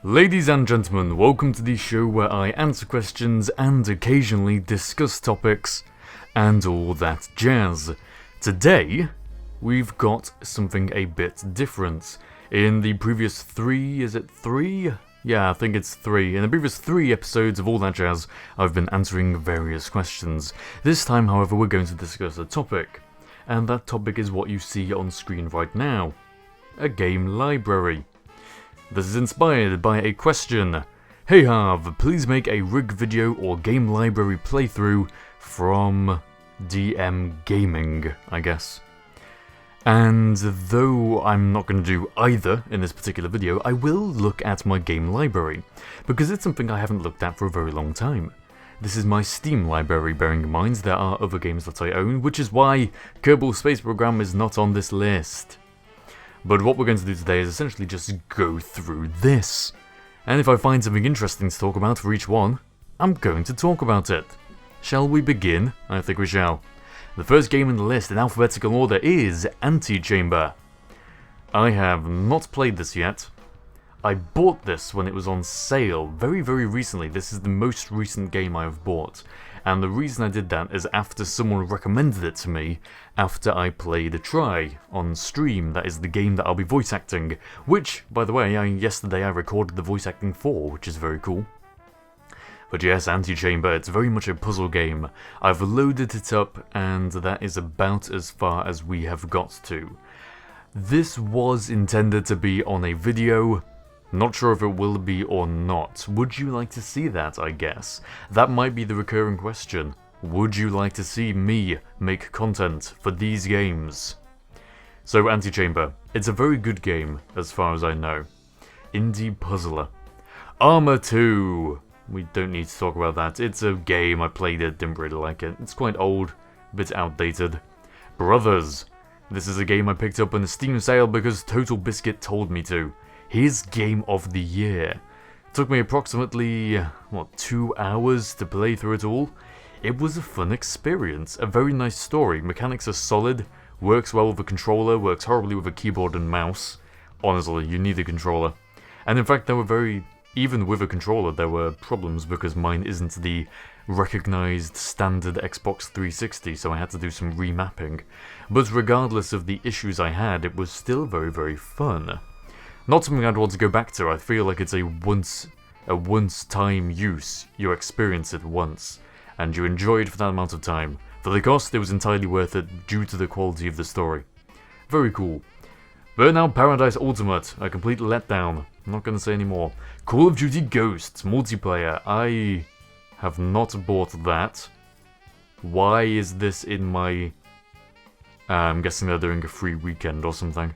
Ladies and gentlemen, welcome to the show where I answer questions and occasionally discuss topics and all that jazz. Today, we've got something a bit different. In the previous three, is it three? Yeah, I think it's three. In the previous 3 episodes of All That Jazz, I've been answering various questions. This time, however, we're going to discuss a topic. And that topic is what you see on screen right now. A game library. This is inspired by a question. Hey Harv, please make a rig video or game library playthrough from HOCgaming, I guess. And though I'm not going to do either in this particular video, I will look at my game library, because it's something I haven't looked at for a very long time. This is my Steam library, bearing in mind there are other games that I own, which is why Kerbal Space Program is not on this list. But what we're going to do today is essentially just go through this. And if I find something interesting to talk about for each one, I'm going to talk about it. Shall we begin? I think we shall. The first game in the list in alphabetical order is Antechamber. I have not played this yet. I bought this when it was on sale very recently. This is the most recent game I have bought. And the reason I did that is after someone recommended it to me after I played a try on stream. That is the game that I'll be voice acting, which, by the way, yesterday I recorded the voice acting for, which is very cool. But yes, Antechamber, it's very much a puzzle game. I've loaded it up and that is about as far as we have got to. This was intended to be on a video. Not sure if it will be or not. Would you like to see that, I guess? That might be the recurring question. Would you like to see me make content for these games? So, Antechamber. It's a very good game, as far as I know. Indie puzzler. Armor 2! We don't need to talk about that. It's a game, I played it, didn't really like it. It's quite old, a bit outdated. Brothers. This is a game I picked up on a Steam sale because Total Biscuit told me to. His game of the year. Took me approximately, 2 hours to play through it all. It was a fun experience, a very nice story. Mechanics are solid, works well with a controller, works horribly with a keyboard and mouse. Honestly, you need a controller. And in fact, even with a controller, there were problems because mine isn't the recognized standard Xbox 360, so I had to do some remapping. But regardless of the issues I had, it was still very fun. Not something I'd want to go back to. I feel like it's a once-time use. You experience it once, and you enjoy it for that amount of time. For the cost, it was entirely worth it due to the quality of the story. Very cool. Burnout Paradise Ultimate, a complete letdown. I'm not going to say any more. Call of Duty Ghosts multiplayer. I have not bought that. Why is this in my... I'm guessing they're doing a free weekend or something.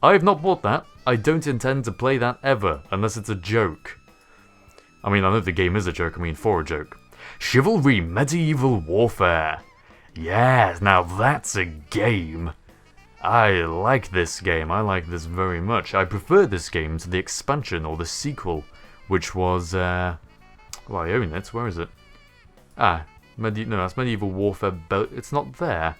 I have not bought that. I don't intend to play that ever, unless it's a joke. I mean, I know the game is a joke, I mean for a joke. Chivalry Medieval Warfare. Yeah, now that's a game. I like this game, I like this very much. I prefer this game to the expansion, or the sequel, which was, well, I own it, where is it? No, that's Medieval Warfare, but it's not there.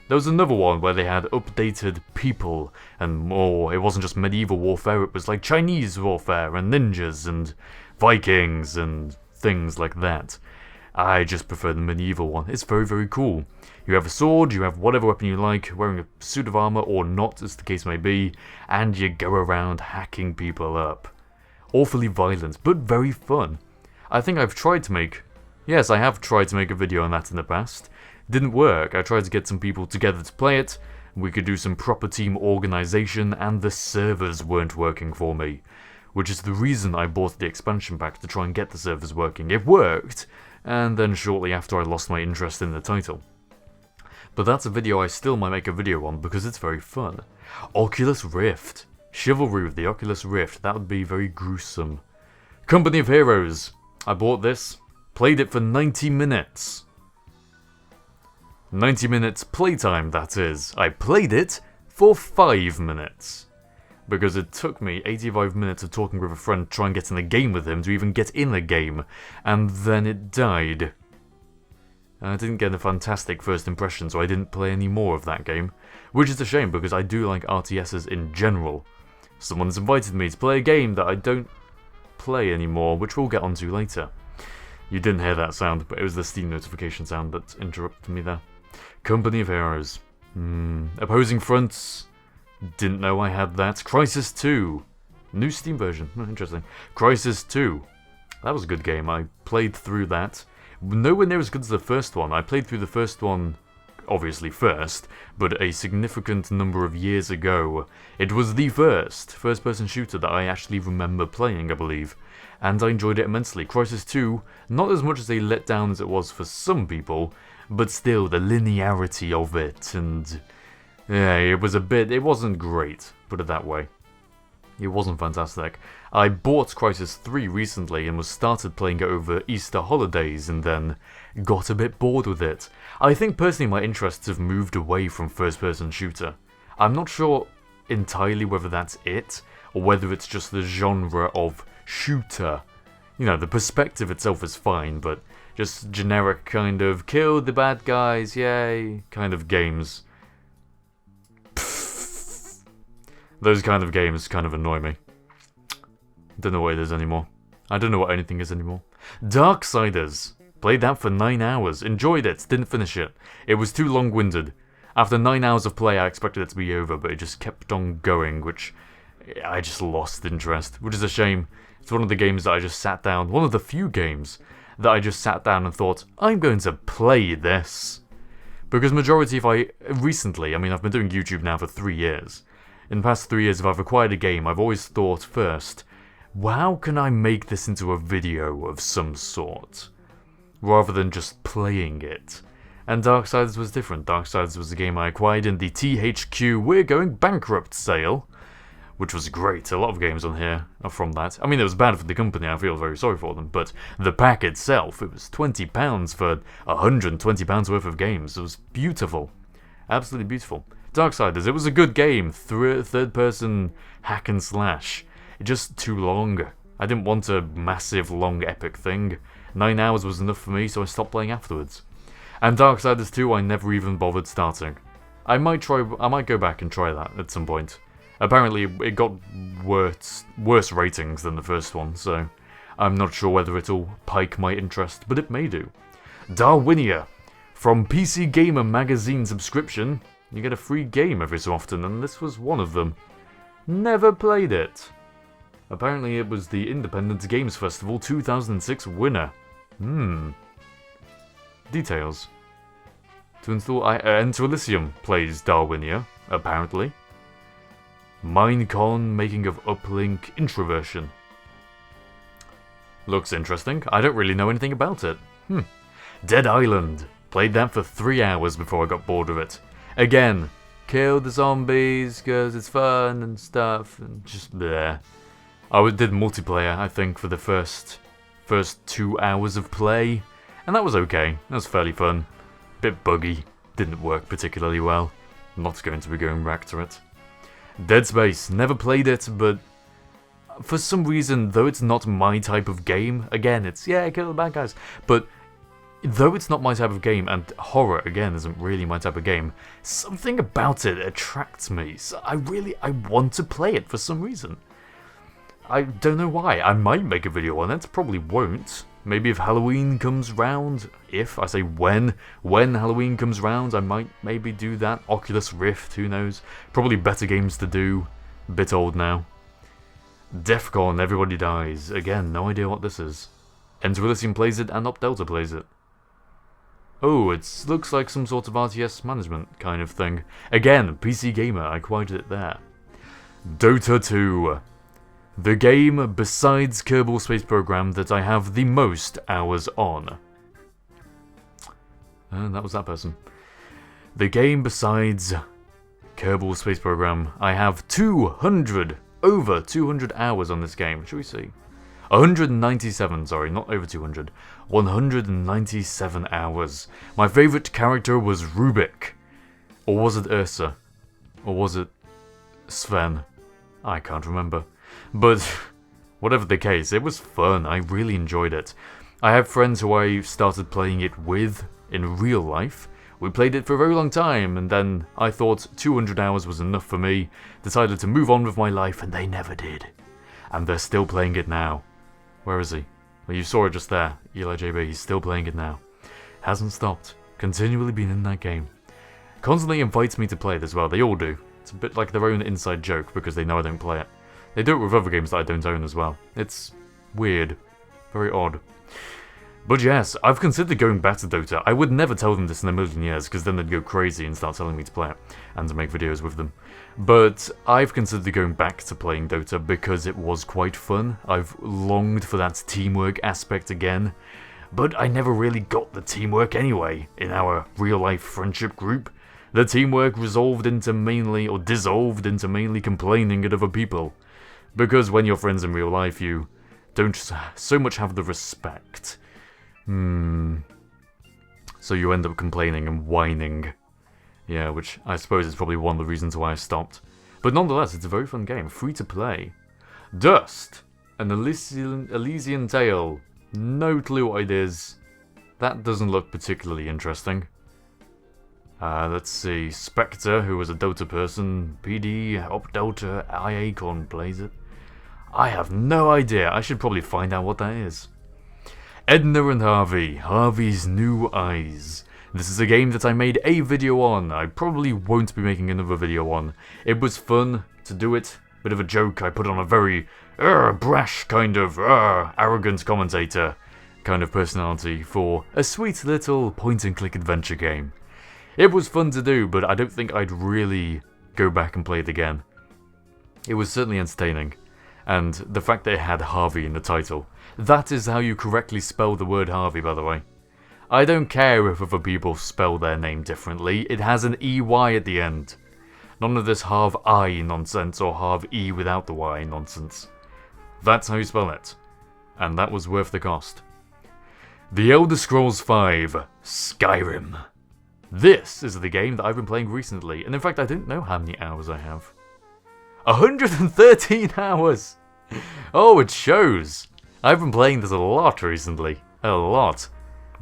There was another one where they had updated people and more. It wasn't just medieval warfare, it was like Chinese warfare and ninjas and Vikings and things like that. I just prefer the medieval one. It's very cool. You have a sword, you have whatever weapon you like, wearing a suit of armor or not, as the case may be, and you go around hacking people up. Awfully violent, but very fun. I think I've tried to make... Yes, I have tried to make a video on that in the past. Didn't work. I tried to get some people together to play it. We could do some proper team organization, and the servers weren't working for me. Which is the reason I bought the expansion pack, to try and get the servers working. It worked, and then shortly after I lost my interest in the title. But that's a video I still might make a video on, because it's very fun. Oculus Rift. Chivalry with the Oculus Rift. That would be very gruesome. Company of Heroes. I bought this. Played it for 90 minutes. 90 minutes playtime, that is. I played it for 5 minutes. Because it took me 85 minutes of talking with a friend to try and get in a game with him to even get in the game. And then it died. I didn't get a fantastic first impression, so I didn't play any more of that game. Which is a shame, because I do like RTSs in general. Someone's invited me to play a game that I don't play anymore, which we'll get onto later. You didn't hear that sound, but it was the Steam notification sound that interrupted me there. Company of Heroes. Opposing Fronts. Didn't know I had that. Crisis 2. New Steam version. Interesting. Crisis 2. That was a good game. I played through that. Nowhere near as good as the first one. I played through the first one, obviously first, but a significant number of years ago. It was the first-person shooter that I actually remember playing, I believe. And I enjoyed it immensely. Crisis 2, not as much as a letdown as it was for some people, but still, the linearity of it, and... yeah, it wasn't great, put it that way. It wasn't fantastic. I bought Crisis 3 recently and was started playing it over Easter holidays and then got a bit bored with it. I think personally my interests have moved away from first-person shooter. I'm not sure entirely whether that's it, or whether it's just the genre of shooter. You know, the perspective itself is fine, but just generic kind of kill the bad guys, yay, kind of games. Those kind of games kind of annoy me. Don't know what it is anymore. I don't know what anything is anymore. Darksiders. Played that for 9 hours. Enjoyed it. Didn't finish it. It was too long-winded. After 9 hours of play, I expected it to be over, but it just kept on going, which I just lost interest, which is a shame. It's one of the games that I just sat down, one of the few games that I just sat down and thought, I'm going to play this. Because majority recently, I mean, I've been doing YouTube now for 3 years. In the past 3 years, if I've acquired a game, I've always thought first, how can I make this into a video of some sort? Rather than just playing it. And Darksiders was different. Darksiders was a game I acquired in the THQ We're Going Bankrupt sale, which was great. A lot of games on here are from that. I mean, it was bad for the company, I feel very sorry for them, but the pack itself, it was £20 for £120 worth of games. It was beautiful. Absolutely beautiful. Darksiders, it was a good game. Third-person hack and slash. Just too long. I didn't want a massive, long, epic thing. 9 hours was enough for me, so I stopped playing afterwards. And Darksiders 2, I never even bothered starting. I might go back and try that at some point. Apparently, it got worse ratings than the first one, so I'm not sure whether it'll pique my interest, but it may do. Darwinia. From PC Gamer magazine subscription, you get a free game every so often, and this was one of them. Never played it. Apparently it was the Independent Games Festival 2006 winner. Details. To install Enter Elysium plays Darwinia, apparently. Minecon making of Uplink introversion. Looks interesting. I don't really know anything about it. Dead Island. Played that for 3 hours before I got bored of it. Again, kill the zombies because it's fun and stuff, and just bleh. I did multiplayer, I think, for the first 2 hours of play, and that was okay. That was fairly fun. Bit buggy. Didn't work particularly well. Not going to be going back to it. Dead Space. Never played it, but for some reason, though it's not my type of game, again, it's, yeah, kill the bad guys, but though it's not my type of game, and horror, again, isn't really my type of game, something about it attracts me. So I want to play it for some reason. I don't know why. I might make a video on it, probably won't. Maybe if Halloween comes round, I say when Halloween comes round, I might maybe do that. Oculus Rift, who knows. Probably better games to do. A bit old now. Defcon, Everybody Dies. Again, no idea what this is. Enter Elysium plays it, and Up Delta plays it. Oh, it looks like some sort of RTS management kind of thing. Again, PC Gamer, I acquired it there. Dota 2. The game besides Kerbal Space Program that I have the most hours on. And that was that person. The game besides Kerbal Space Program, I have over 200 hours on this game. Shall we see? 197, sorry, not over 200. 197 hours. My favourite character was Rubik. Or was it Ursa? Or was it Sven? I can't remember. But whatever the case, it was fun. I really enjoyed it. I have friends who I started playing it with in real life. We played it for a very long time, and then I thought 200 hours was enough for me, decided to move on with my life, and they never did. And they're still playing it now. Where is he? Well, you saw it just there. Eli JB, he's still playing it now. Hasn't stopped. Continually been in that game. Constantly invites me to play it as well. They all do. It's a bit like their own inside joke because they know I don't play it. They do it with other games that I don't own as well. It's weird. Very odd. But yes, I've considered going back to Dota. I would never tell them this in a million years, because then they'd go crazy and start telling me to play it, and to make videos with them. But I've considered going back to playing Dota because it was quite fun. I've longed for that teamwork aspect again, but I never really got the teamwork anyway in our real-life friendship group. The teamwork dissolved into mainly complaining at other people. Because when you're friends in real life, you don't so much have the respect. So you end up complaining and whining. Yeah, which I suppose is probably one of the reasons why I stopped. But nonetheless, it's a very fun game, free to play. Dust, an Elysian Tale. No clue what it is. That doesn't look particularly interesting. Let's see, Spectre, who was a Dota person, PD, Op Delta, Acorn plays it. I have no idea, I should probably find out what that is. Edna and Harvey, Harvey's New Eyes. This is a game that I made a video on. I probably won't be making another video on. It was fun to do it. Bit of a joke. I put on a very brash kind of arrogant commentator kind of personality for a sweet little point-and-click adventure game. It was fun to do, but I don't think I'd really go back and play it again. It was certainly entertaining. And the fact that it had Harvey in the title. That is how you correctly spell the word Harvey, by the way. I don't care if other people spell their name differently, it has an EY at the end. None of this Harv I nonsense or Harv E without the Y nonsense. That's how you spell it. And that was worth the cost. The Elder Scrolls V, Skyrim. This is the game that I've been playing recently, and in fact I don't know how many hours I have. 113 hours! Oh, it shows! I've been playing this a lot recently. A lot.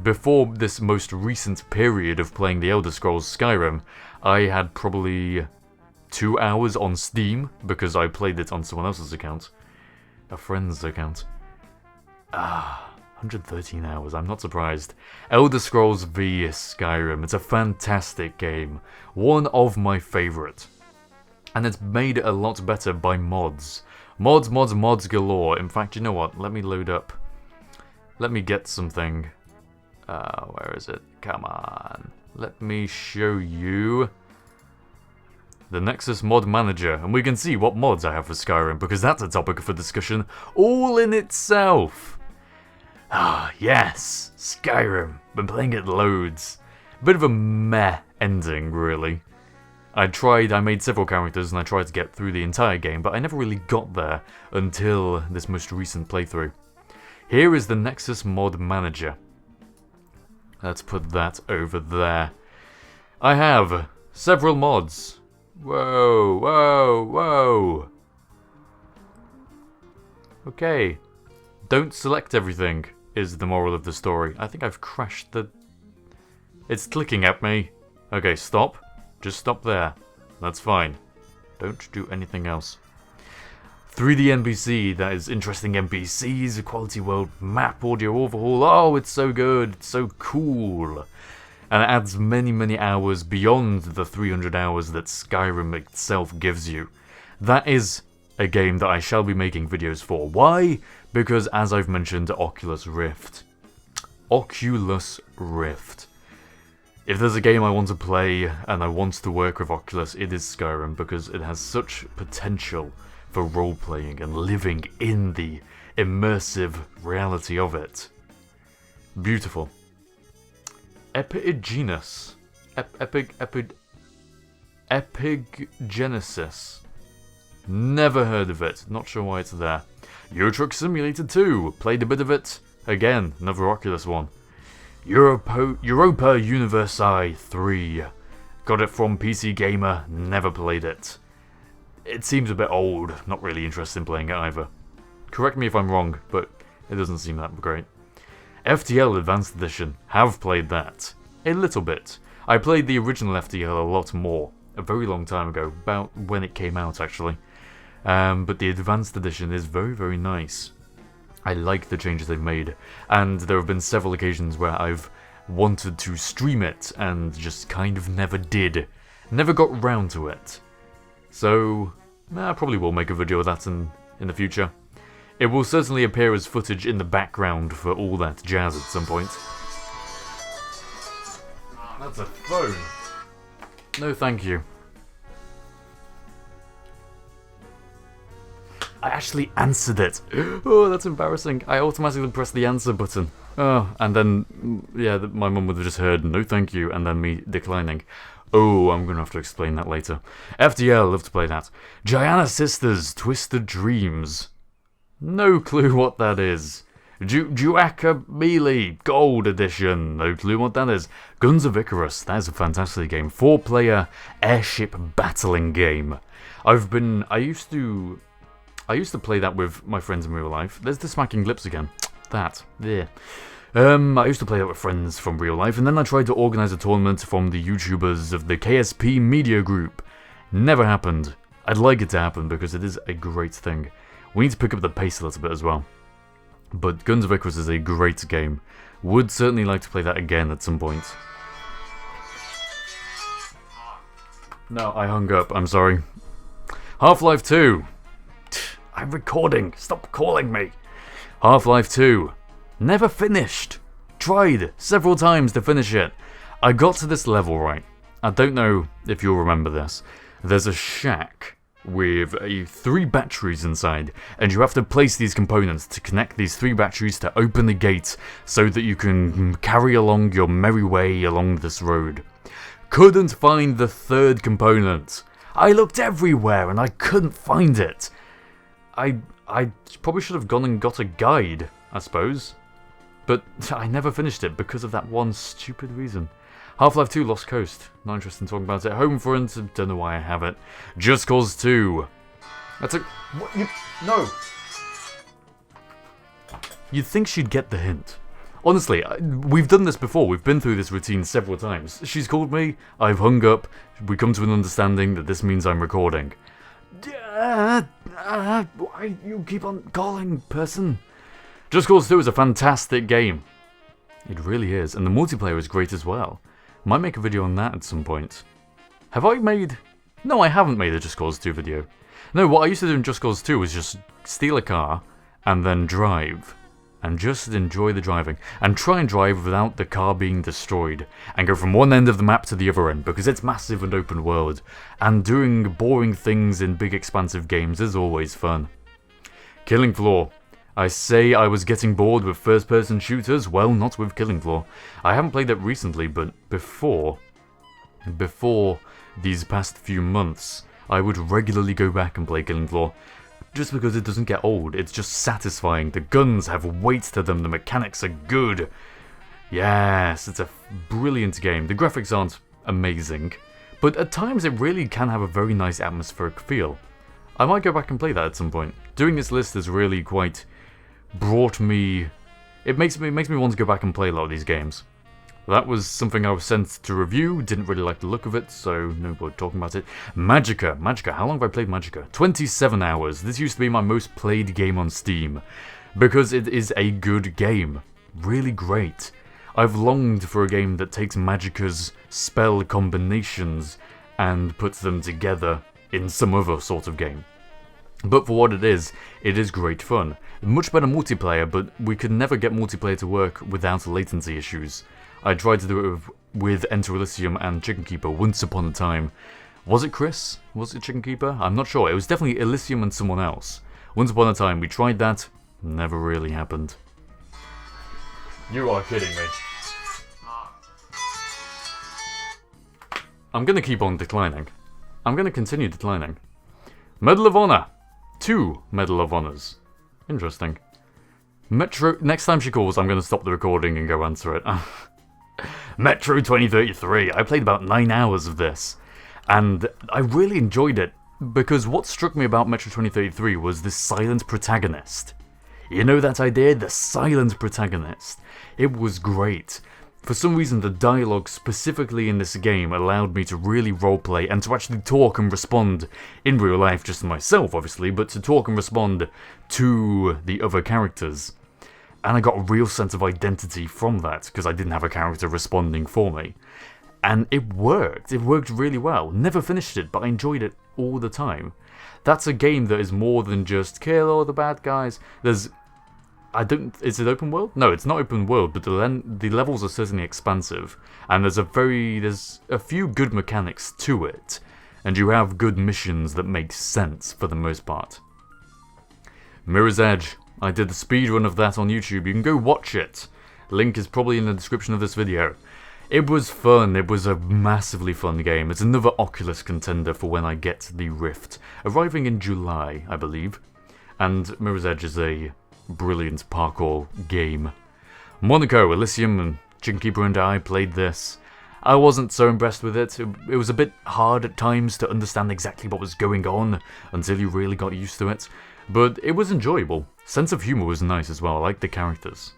Before this most recent period of playing the Elder Scrolls Skyrim, I had probably 2 hours on Steam, because I played it on someone else's account. A friend's account. 113 hours, I'm not surprised. Elder Scrolls V Skyrim, it's a fantastic game. One of my favourite. And it's made a lot better by mods. Mods galore. In fact, you know what? Let me load up. Let me get something. Where is it? Come on. Let me show you the Nexus Mod Manager. And we can see what mods I have for Skyrim, because that's a topic for discussion all in itself. Yes! Skyrim. Been playing it loads. Bit of a meh ending, really. I made several characters and I tried to get through the entire game, but I never really got there until this most recent playthrough. Here is the Nexus Mod Manager. Let's put that over there. I have several mods. Whoa, whoa, whoa. Okay. Don't select everything, is the moral of the story. I think I've crashed the... It's clicking at me. Okay, stop. Just stop there. That's fine. Don't do anything else. 3D NPC, that is interesting NPCs, a quality world map, audio overhaul. Oh, it's so good. It's so cool. And it adds many, many hours beyond the 300 hours that Skyrim itself gives you. That is a game that I shall be making videos for. Why? Because, as I've mentioned, Oculus Rift. Oculus Rift. If there's a game I want to play and I want to work with Oculus, it is Skyrim, because it has such potential for role-playing and living in the immersive reality of it. Beautiful. Epigenesis. Epigenesis. Never heard of it. Not sure why it's there. Euro Truck Simulator 2. Played a bit of it. Again, another Oculus one. Europa Universae 3. Got it from PC Gamer. Never played it. It seems a bit old. Not really interested in playing it either. Correct me if I'm wrong, but it doesn't seem that great. FTL Advanced Edition. Have played that. A little bit. I played the original FTL a lot more. A very long time ago. About when it came out, actually. But the Advanced Edition is very, very nice. I like the changes they've made, and there have been several occasions where I've wanted to stream it and just kind of never did. Never got round to it. So, I probably will make a video of that in the future. It will certainly appear as footage in the background for all that jazz at some point. That's a phone. No thank you. I actually answered it. Oh, that's embarrassing. I automatically pressed the answer button. Oh, and then, yeah, my mum would have just heard no thank you and then me declining. Oh, I'm gonna have to explain that later. FDL, love to play that. Gianna Sisters, Twisted Dreams. No clue what that is. Duaka Melee, Gold Edition. No clue what that is. Guns of Icarus, that is a fantastic game. 4-player airship battling game. I used to play that with my friends in real life. There's the smacking lips again. That. Yeah. I used to play that with friends from real life, and then I tried to organise a tournament from the YouTubers of the KSP Media Group. Never happened. I'd like it to happen because it is a great thing. We need to pick up the pace a little bit as well. But Guns of Icarus is a great game. Would certainly like to play that again at some point. No, I hung up. I'm sorry. Half-Life 2. I'm recording. Stop calling me. Half-Life 2. Never finished. Tried several times to finish it. I got to this level, right? I don't know if you'll remember this. There's a shack with 3 batteries inside, and you have to place these components to connect these 3 batteries to open the gate so that you can carry along your merry way along this road. Couldn't find the 3rd component. I looked everywhere and I couldn't find it. I probably should have gone and got a guide, I suppose. But I never finished it because of that one stupid reason. Half-Life 2 Lost Coast. Not interested in talking about it. Homefront, don't know why I have it. Just Cause 2. That's a... What? No! You'd think she'd get the hint. Honestly, we've done this before. We've been through this routine several times. She's called me, I've hung up, we come to an understanding that this means I'm recording. Why you keep on calling, person? Just Cause 2 is a fantastic game. It really is, and the multiplayer is great as well. Might make a video on that at some point. Have I made... No, I haven't made a Just Cause 2 video. No, what I used to do in Just Cause 2 was just steal a car, and then drive. And just enjoy the driving. And try and drive without the car being destroyed. And go from one end of the map to the other end, because it's massive and open world. And doing boring things in big expansive games is always fun. Killing Floor. I say I was getting bored with first-person shooters, well, not with Killing Floor. I haven't played that recently, but before these past few months, I would regularly go back and play Killing Floor. Just because it doesn't get old, it's just satisfying. The guns have weight to them, the mechanics are good. Yes, it's a brilliant game. The graphics aren't amazing, but at times it really can have a very nice atmospheric feel. I might go back and play that at some point. Doing this list has really quite brought me... It makes me want to go back and play a lot of these games. That was something I was sent to review, didn't really like the look of it, so no point talking about it. Magicka, how long have I played Magicka? 27 hours. This used to be my most played game on Steam, because it is a good game. Really great. I've longed for a game that takes Magicka's spell combinations and puts them together in some other sort of game. But for what it is great fun. Much better multiplayer, but we could never get multiplayer to work without latency issues. I tried to do it with Enter Elysium and Chicken Keeper once upon a time. Was it Chris? Was it Chicken Keeper? I'm not sure. It was definitely Elysium and someone else. Once upon a time we tried that, never really happened. You are kidding me. I'm gonna keep on declining. I'm gonna continue declining. Medal of Honor. 2 Medal of Honors. Interesting. Metro... Next time she calls, I'm gonna stop the recording and go answer it. Metro 2033. I played about 9 hours of this. And I really enjoyed it. Because what struck me about Metro 2033 was the silent protagonist. You know that idea? The silent protagonist. It was great. For some reason, the dialogue specifically in this game allowed me to really roleplay and to actually talk and respond in real life, just to myself, obviously, but to talk and respond to the other characters. And I got a real sense of identity from that, because I didn't have a character responding for me. And it worked. It worked really well. Never finished it, but I enjoyed it all the time. That's a game that is more than just kill all the bad guys. Is it open world? No, it's not open world, but the levels are certainly expansive. And there's a few good mechanics to it. And you have good missions that make sense for the most part. Mirror's Edge. I did the speedrun of that on YouTube. You can go watch it. Link is probably in the description of this video. It was fun. It was a massively fun game. It's another Oculus contender for when I get the Rift, arriving in July, I believe. And Mirror's Edge is a brilliant parkour game. Monaco, Elysium, and Chicken Keeper and I played this. I wasn't so impressed with it. It was a bit hard at times to understand exactly what was going on until you really got used to it. But it was enjoyable. Sense of humor was nice as well. I liked the characters.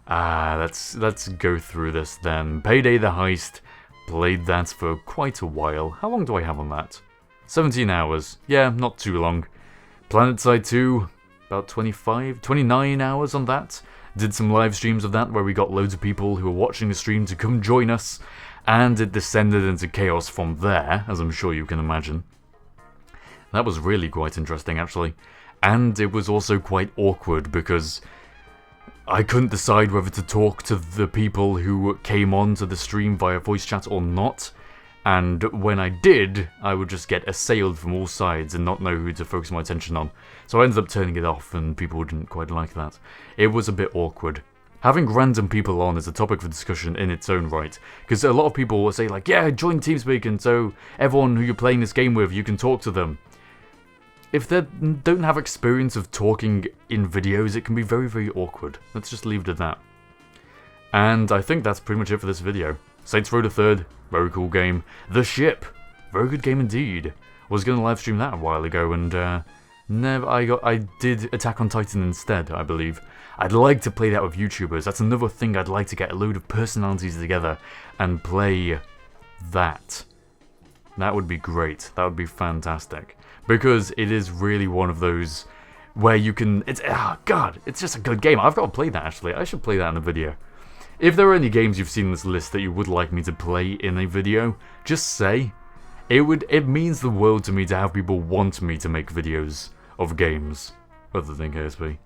Let's go through this then. Payday the Heist. Played that for quite a while. How long do I have on that? 17 hours. Yeah, not too long. PlanetSide 2. About 29 hours on that. Did some live streams of that where we got loads of people who were watching the stream to come join us. And it descended into chaos from there, as I'm sure you can imagine. That was really quite interesting, actually. And it was also quite awkward because I couldn't decide whether to talk to the people who came onto the stream via voice chat or not. And when I did, I would just get assailed from all sides and not know who to focus my attention on. So I ended up turning it off and people didn't quite like that. It was a bit awkward. Having random people on is a topic for discussion in its own right. Because a lot of people will say like, yeah, join TeamSpeak and so everyone who you're playing this game with, you can talk to them. If they don't have experience of talking in videos, it can be very, very awkward. Let's just leave it at that. And I think that's pretty much it for this video. Saints Row the Third, very cool game. The Ship, very good game indeed. Was going to live stream that a while ago, and I did Attack on Titan instead, I believe. I'd like to play that with YouTubers. That's another thing I'd like to get a load of personalities together and play that. That would be great. That would be fantastic. Because it is really one of those where you can... it's just a good game. I've got to play that, actually. I should play that in a video. If there are any games you've seen in this list that you would like me to play in a video, just say. It means the world to me to have people want me to make videos of games other than KSP.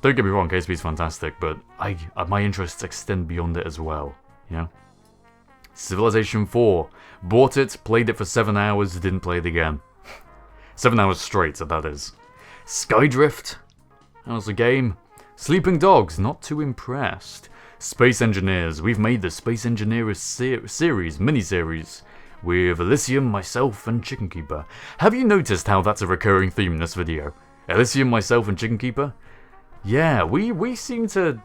Don't get me wrong, KSP is fantastic, but my interests extend beyond it as well, you know? Civilization 4. Bought it, played it for 7 hours, didn't play it again. 7 hours straight, that is. Skydrift. How's the game? Sleeping Dogs, not too impressed. Space Engineers. We've made the Space Engineers mini-series, with Elysium, myself, and Chicken Keeper. Have you noticed how that's a recurring theme in this video? Elysium, myself, and Chicken Keeper? Yeah, we seem to...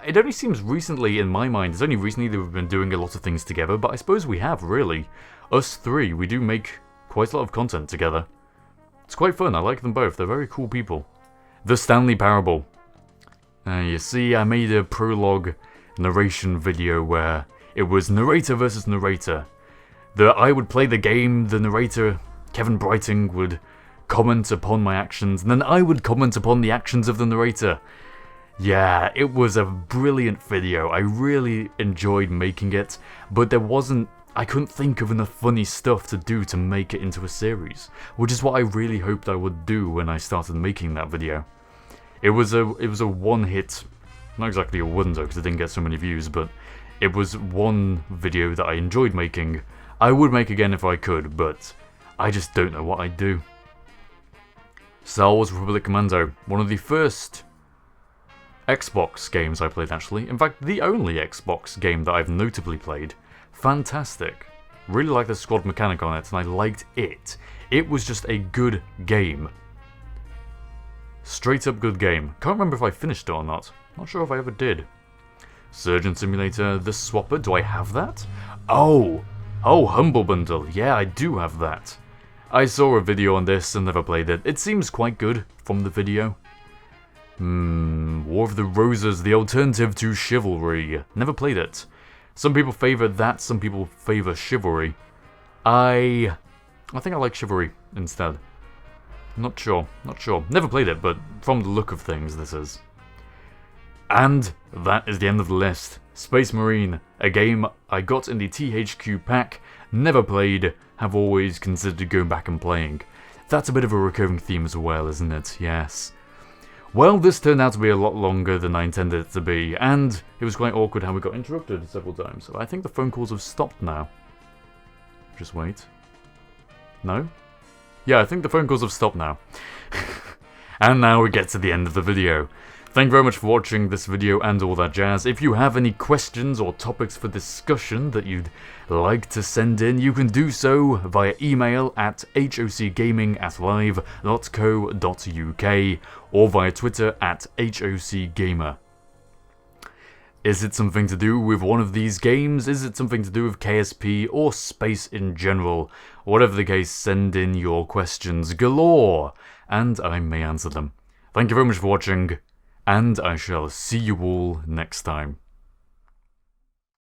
It only seems recently, in my mind, it's only recently that we've been doing a lot of things together, but I suppose we have, really. Us three, we do make quite a lot of content together. It's quite fun, I like them both, they're very cool people. The Stanley Parable. You see, I made a prologue narration video where it was narrator versus narrator. I would play the game, the narrator, Kevin Brighting, would comment upon my actions, and then I would comment upon the actions of the narrator. Yeah, it was a brilliant video, I really enjoyed making it, but I couldn't think of enough funny stuff to do to make it into a series, which is what I really hoped I would do when I started making that video. It was a one-hit, not exactly a wonder because it didn't get so many views, but it was one video that I enjoyed making. I would make again if I could, but I just don't know what I'd do. Star Wars Republic Commando, one of the first Xbox games I played actually. In fact, the only Xbox game that I've notably played. Fantastic. Really liked the squad mechanic on it, and I liked it. It was just a good game. Straight up good game. Can't remember if I finished it or not. Not sure if I ever did. Surgeon Simulator, The Swapper, do I have that? Oh, Humble Bundle, yeah I do have that. I saw a video on this and never played it. It seems quite good from the video. War of the Roses, the alternative to Chivalry. Never played it. Some people favor that, some people favor Chivalry. I think I like Chivalry instead. Not sure. Never played it, but from the look of things, this is. And that is the end of the list. Space Marine, a game I got in the THQ pack, never played, have always considered going back and playing. That's a bit of a recurring theme as well, isn't it? Yes. Well, this turned out to be a lot longer than I intended it to be, and it was quite awkward how we got interrupted several times. So I think the phone calls have stopped now. Just wait. No? Yeah, I think the phone calls have stopped now. And now we get to the end of the video. Thank you very much for watching this video and all that jazz. If you have any questions or topics for discussion that you'd like to send in, you can do so via email at hocgaming@live.co.uk or via Twitter at HOCgamer. Is it something to do with one of these games? Is it something to do with KSP or space in general? Whatever the case, send in your questions galore, and I may answer them. Thank you very much for watching, and I shall see you all next time.